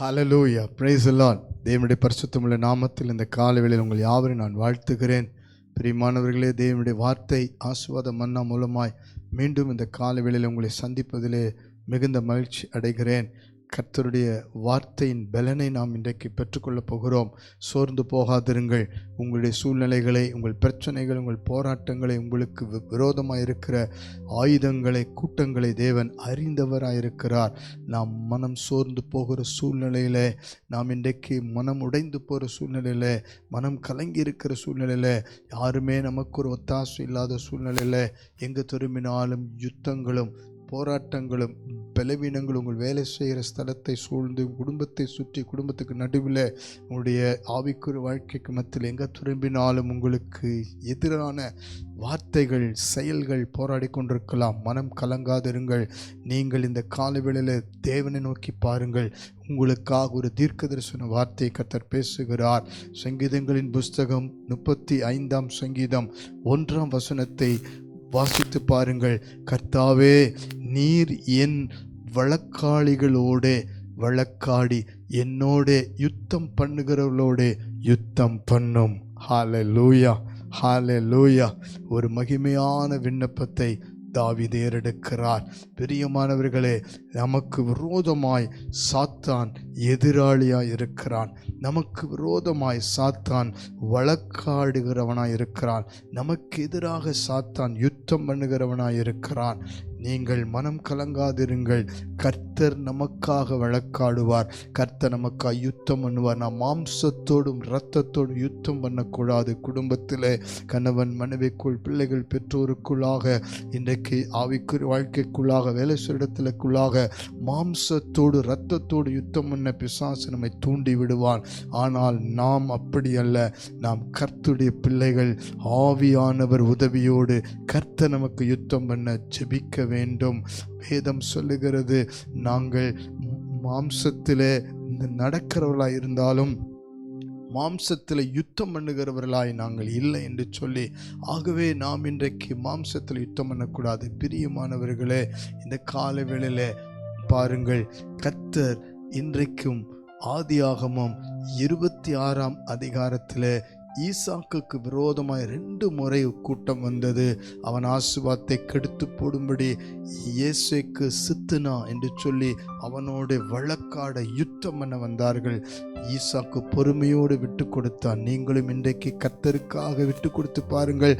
Hallelujah, praise the Lord. தேவனுடைய பரிசுத்தமுள்ள நாமத்தில் இந்த காலைவேளையில் உங்கள் யாவரையும் நான் வாழ்த்துகிறேன். பிரியமானவர்களே, தேவனுடைய வார்த்தை ஆசீர்வாத மன்னா மூலமாய் மீண்டும் இந்த காலைவேளையில் உங்களை சந்திப்பதிலே மிகுந்த மகிழ்ச்சி அடைகிறேன். கர்த்தருடைய வார்த்தையின் பலனை நாம் இன்றைக்கு பெற்றுக்கொள்ளப் போகிறோம். சோர்ந்து போகாதிருங்கள். உங்களுடைய சூழ்நிலைகளை, உங்கள் பிரச்சனைகள், உங்கள் போராட்டங்களை, உங்களுக்கு விரோதமாக இருக்கிற ஆயுதங்களை, கூட்டங்களை தேவன் அறிந்தவராயிருக்கிறார். நாம் மனம் சோர்ந்து போகிற சூழ்நிலையில், நாம் இன்றைக்கு மனம் உடைந்து போகிற சூழ்நிலையில், மனம் கலங்கி இருக்கிற சூழ்நிலையில், யாருமே நமக்கு ஒரு ஒத்தாசை இல்லாத சூழ்நிலையில், எங்கே திரும்பினாலும் யுத்தங்களும் போராட்டங்களும் பலவீனங்கள் உங்கள் வேலை செய்கிற ஸ்தலத்தை சூழ்ந்து, குடும்பத்தை சுற்றி, குடும்பத்துக்கு நடுவில், உங்களுடைய ஆவிக்குரிய வாழ்க்கைக்கு மத்தியில் எங்கே திரும்பினாலும் உங்களுக்கு எதிரான வார்த்தைகள், செயல்கள் போராடி கொண்டிருக்கலாம். மனம் கலங்காதிருங்கள். நீங்கள் இந்த காலவேளையில் தேவனை நோக்கி பாருங்கள். உங்களுக்காக ஒரு தீர்க்க தரிசன வார்த்தையை கர்த்தர் பேசுகிறார். சங்கீதங்களின் புஸ்தகம் 35ஆம் சங்கீதம் 1ஆம் வசனத்தை வாசித்து பாருங்கள். கர்த்தாவே, நீர் என் வழக்காளிகளோடு வழக்காடி என்னோட யுத்தம் பண்ணுகிறவர்களோடு யுத்தம் பண்ணும். ஹல்லேலூயா, ஹல்லேலூயா. ஒரு மகிமையான விண்ணப்பத்தை தாவீது ஏறெடுக்கிறார். பிரியமானவர்களே, நமக்கு விரோதமாய் சாத்தான் எதிராளியாய் இருக்கிறான். நமக்கு விரோதமாய் சாத்தான் வழக்காடுகிறவனாய் இருக்கிறான். நமக்கு எதிராக சாத்தான் யுத்தம் பண்ணுகிறவனாய் இருக்கிறான். நீங்கள் மனம் கலங்காதிருங்கள். கர்த்தர் நமக்காக வழக்காடுவார். கர்த்தர் நமக்காக யுத்தம் பண்ணுவார். நாம் மாம்சத்தோடும் இரத்தத்தோடும் யுத்தம் பண்ணக்கூடாது. குடும்பத்தில் கணவன் மனைவிக்குள், பிள்ளைகள் பெற்றோருக்குள்ளாக, இன்றைக்கு ஆவிக்குரிய வாழ்க்கைக்குள்ளாக, வேலை இடத்துக்குள்ளாக மாம்சத்தோடு இரத்தத்தோடு யுத்தம் பண்ண பிசாசு நம்மை தூண்டி விடுவான். ஆனால் நாம் அப்படி அல்ல. நாம் கர்த்தருடைய பிள்ளைகள். ஆவியானவர் உதவியோடு கர்த்தர் நமக்கு யுத்தம் பண்ண ஜெபிக்க வேண்டும். வேதம் சொல்லுகிறது, நாங்கள் மாம்சத்திலே நடக்கிறவர்களாய் இருந்தாலும் மாம்சத்தில் யுத்தம் பண்ணுகிறவர்களாய் நாங்கள் இல்லை என்று சொல்லி, ஆகவே நாம் இன்றைக்கு மாம்சத்தில் யுத்தம் பண்ணக்கூடாது. பிரியமானவர்களே, இந்த கால வேளையில் பாருங்கள், கர்த்தர் இன்றைக்கும் ஆதியாகமம் 26ஆம் அதிகாரத்தில் ஈசாக்குக்கு விரோதமாய் 2 முறை கூட்டம் வந்தது. அவன் ஆசீர்வாதத்தை கெடுத்து போடும்படி ஏசேக்கு சித்துனா என்று சொல்லி அவனோடு வழக்காட யுத்தம் பண்ண வந்தார்கள். ஈசாக்கு பொறுமையோடு விட்டு கொடுத்தான். நீங்களும் இன்றைக்கு கர்த்தருக்காக விட்டு கொடுத்து பாருங்கள்.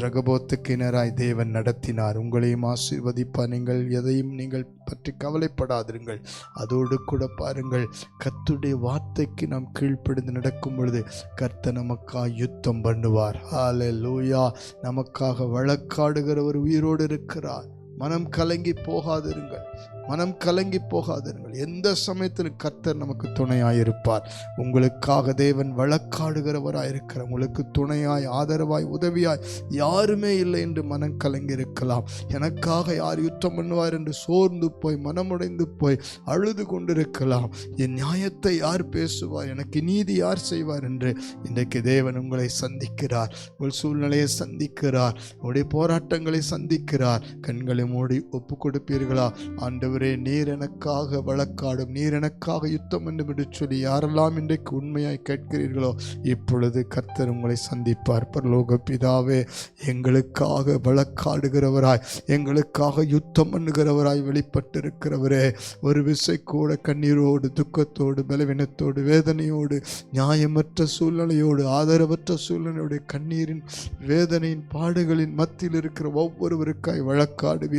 ரகபோத்துக்கு நேராய் தேவன் நடத்தினார். உங்களையும் ஆசீர்வதிப்பார். நீங்கள் எதையும் நீங்கள் பற்றி கவலைப்படாதிருங்கள். அதோடு கூட பாருங்கள், கர்த்தருடைய வார்த்தைக்கு நாம் கீழ்ப்படிந்து நடக்கும் பொழுது கர்த்தர் நமக்காக யுத்தம் பண்ணுவார். ஹல்லேலூயா. நமக்காக வழக்காடுகிறவர் உயிரோடு இருக்கிறார். மனம் கலங்கி போகாதிருங்கள். மனம் கலங்கி போகாதிருங்கள். எந்த சமயத்திலும் கர்த்தர் நமக்கு துணையாயிருப்பார். உங்களுக்காக தேவன் வழக்காடுகிறவராயிருக்கிறார். உங்களுக்கு துணையாய், ஆதரவாய், உதவியாய் யாருமே இல்லை என்று மனம் கலங்கி இருக்கலாம். எனக்காக யார் யுத்தம் பண்ணுவார் என்று சோர்ந்து போய், மனமுடைந்து போய் அழுது கொண்டிருக்கலாம். என் நியாயத்தை யார் பேசுவார், எனக்கு நீதி யார் செய்வார் என்று இன்றைக்கு தேவன் உங்களை சந்திக்கிறார். உங்கள் சூழ்நிலையை சந்திக்கிறார். உங்களுடைய போராட்டங்களை சந்திக்கிறார். கண்களை மூடி ஒப்பு கொடுப்பீர்களா? ஆண்டவரே, நீர் எனக்காக வழக்காடும், நீர் எனக்காக யுத்தம் என்று சொல்லி யாரெல்லாம் இன்றைக்கு உண்மையாய் கேட்கிறீர்களோ, இப்பொழுது கர்த்தர் உங்களை சந்திப்பார். பரலோக பிதாவே, எங்களுக்காக வழக்காடுகிறவராய், எங்களுக்காக யுத்தம் பண்ணுகிறவராய் வெளிப்பட்டிருக்கிறவரே, ஒரு விசை கூட கண்ணீரோடு, துக்கத்தோடு, பலவீனத்தோடு, வேதனையோடு, நியாயமற்ற சூழ்நிலையோடு, ஆதரவற்ற சூழ்நிலையோடு, கண்ணீரின், வேதனையின், பாடுகளின் மத்தியில் இருக்கிற ஒவ்வொருவருக்காய் வழக்காடுவீராக.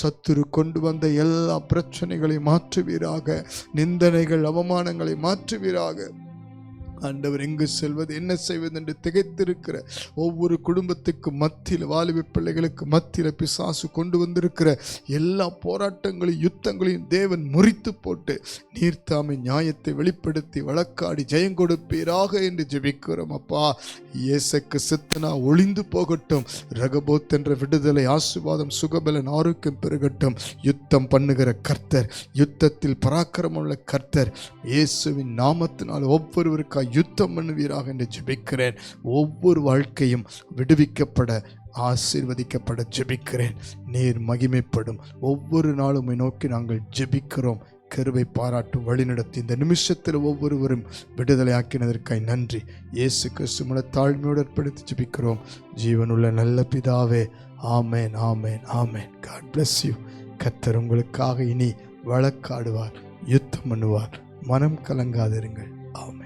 சத்துரு கொண்டு வந்த எல்லா பிரச்சனைகளை மாற்றுவீராக. நிந்தனைகள், அவமானங்களை மாற்றுவீராக. ஆண்டவர், எங்கு செல்வது, என்ன செய்வது என்று திகைத்திருக்கிற ஒவ்வொரு குடும்பத்துக்கு மத்தியில், வாலிப பிள்ளைகளுக்கு மத்தியில் பிசாசு கொண்டு வந்திருக்கிற எல்லா போராட்டங்களையும், யுத்தங்களையும் தேவன் முறித்து போட்டு நீர்த்தாமை நியாயத்தை வெளிப்படுத்தி வழக்காடி ஜெயம் கொடுப்பீராக என்று ஜெபிக்கிறோம். அப்பா, இயேசுக்கு சித்தனா ஒளிந்து போகட்டும். ரகபோத் என்ற விடுதலை, ஆசீர்வாதம், சுகபலன், ஆரோக்கியம் பெருகட்டும். யுத்தம் பண்ணுகிற கர்த்தர், யுத்தத்தில் பராக்கிரமுள்ள கர்த்தர், இயேசுவின் நாமத்தினால் ஒவ்வொருவருக்காக யுத்தம் பண்ணுவீராக என்று ஜெபிக்கிறேன். ஒவ்வொரு வாழ்க்கையும் விடுவிக்கப்பட, ஆசீர்வதிக்கப்பட ஜெபிக்கிறேன். நீர் மகிமைப்படும். ஒவ்வொரு நாளும் நோக்கி நாங்கள் ஜெபிக்கிறோம். கிருபை பாராட்டும் வழிநடத்தி இந்த நிமிஷத்தில் ஒவ்வொருவரும் விடுதலை ஆக்கினதற்காய் நன்றி. இயேசு கிறிஸ்து தாழ்மையோடு அர்ப்பணித்து ஜெபிக்கிறோம் ஜீவனுள்ள நல்ல பிதாவே. ஆமேன், ஆமேன், ஆமேன். God bless you. கர்த்தர் உங்களுக்காக இனி வழக்காடுவார், யுத்தம் பண்ணுவார். மனம் கலங்காதிருங்கள். ஆமென்.